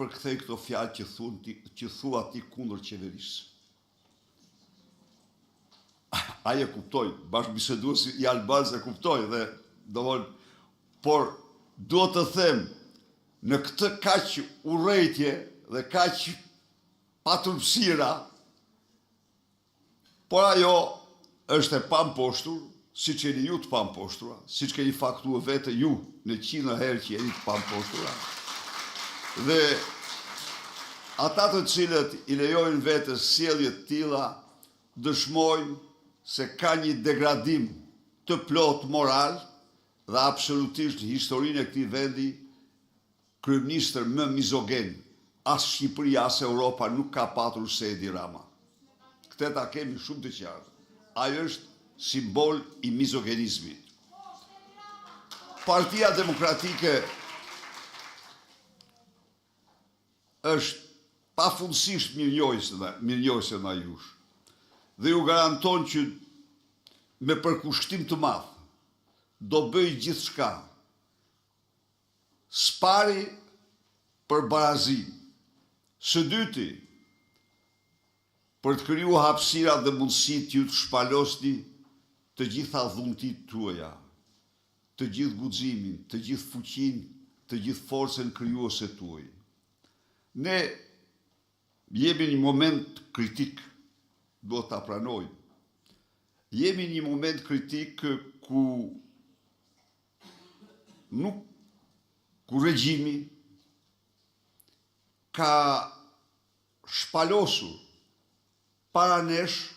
përkthej këto fjalë që thua ti kundër qeverisë. Aje kuptoj, bashkëbiseduesi i Albanës e kuptoj dhe por duhet të them në këtë kaq urrejtje dhe kaq paturpsira, por ajo është e pamposhtur, siç jeni ju të pamposhtura, siç keni faktuar vetë ju në 100 herë që jeni të pamposhtura. Dhe ata të cilët i lejojnë vetes sjellje të tilla dëshmojnë se ka një degradim të plot moral dhe absolutisht në historinë e këtij vendi kryeministër më mizogen as Shqipëria as Europa nuk ka patur se Edi Rama. Këtë ta kemi shumë të qartë. Ajo është simbol i mizogenizmit. Partia Demokratike është pafundësisht mirënjohëse nga jush. Dhe ju garanton që me përkushtim të madh do bëj gjithçka. Spari për barazim. Së dyti, për të krijuar hapësira dhe mundësitë ju të shpalosni të gjitha dhuntit tuaja, të gjithë guximin, të gjithë fuqinë, të gjithë forcën krijuese tuaj. Ne jemi një moment kritik, duhet ta pranojmë. Jemi një moment kritik ku regjimi ka shpalosur para nesh,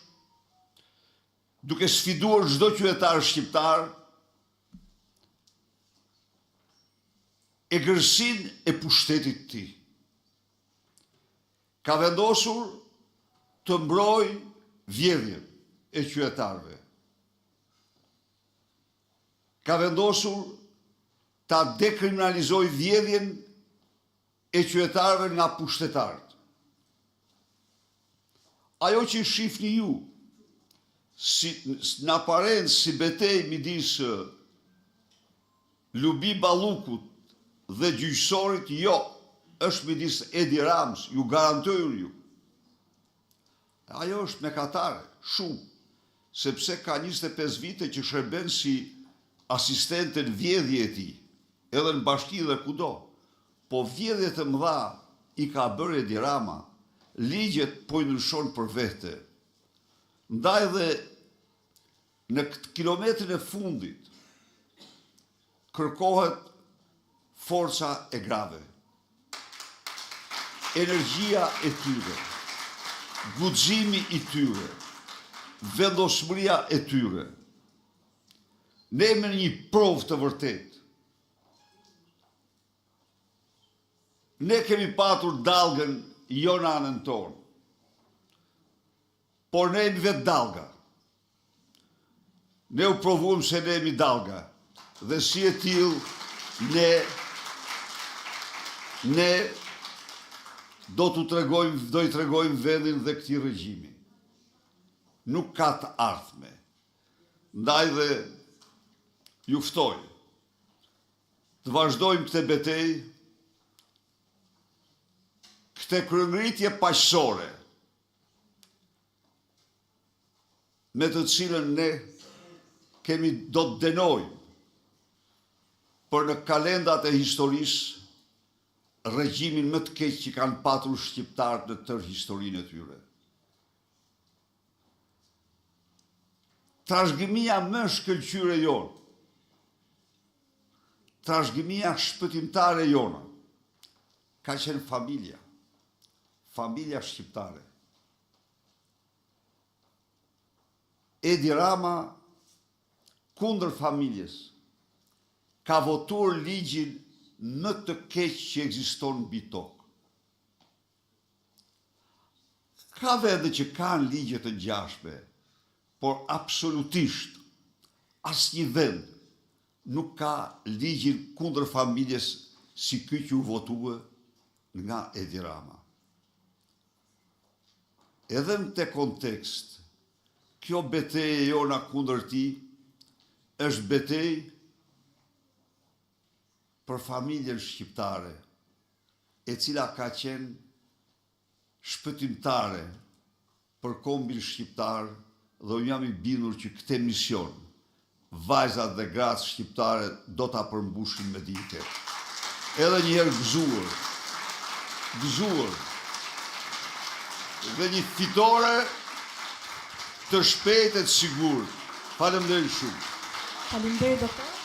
duke sfiduar çdo qytetar shqiptar egërsinë e pushtetit të tij. Ka vendosur të mbrojë vjedhjen e qytetarëve. Ka vendosur ta dekriminalizojë vjedhjen e qytetarëve nga pushtetarët. Ajo që shihni ju në aparencë si betejë midis Lubi Ballukut dhe gjyqësorit, jo, është midis Edi Ramës, ju garantoj ju. Ajo është mëkatare, shumë, sepse ka 25 vite që shërben si asistente në vjedhje e tij, edhe në bashki dhe kudo. Po vjedhjet e mëdha i ka bërë Edi Rama, ligjet po i ndryshon për vete. Ndaj dhe në këtë kilometrin e fundit kërkohet forca e grave. Energjia e tyre, guximi i tyre, vendosmëria e tyre. Ne me një provë të vërtet. Ne kemi patur dalgën jo në anën tonë, por ne jemi vetë dalga. Ne u provuam se ne jemi dalga, dhe si e tillë ne do i tregojmë vendin dhe këtij regjimi. Nuk ka të ardhme. Ndaj dhe ju ftoj të vazhdojmë këtë betejë, këtë kryengritje paqësore, me të cilën ne do të denojmë për në kalendat e historisë regjimin më të keq që kanë patur shqiptarët në tërë historinë e tyre. Trashëgimia më shkëlqyre jonë, trashëgimia shpëtimtare jona, ka qenë familja shqiptare. Edi Rama, kundër familjes, ka votuar ligjin më të keq që ekziston mbi tokë. Ka vende që kanë ligje të ngjashme, por absolutisht asnjë vend nuk ka ligjin kundër familjes si ky që u votua nga Edi Rama. Edhe në të kontekst, kjo betejë jona kundër tij është betejë për familjen shqiptare, e cila ka qenë shpëtimtare për kombin shqiptar dhe unë jam i bindur që këtë mision vajzat dhe gratë shqiptare do ta përmbushin me dignitet. Edhe njëherë gëzuar dhe një fitore të shpejtë e të sigurt. Faleminderit shumë. Faleminderit doktor.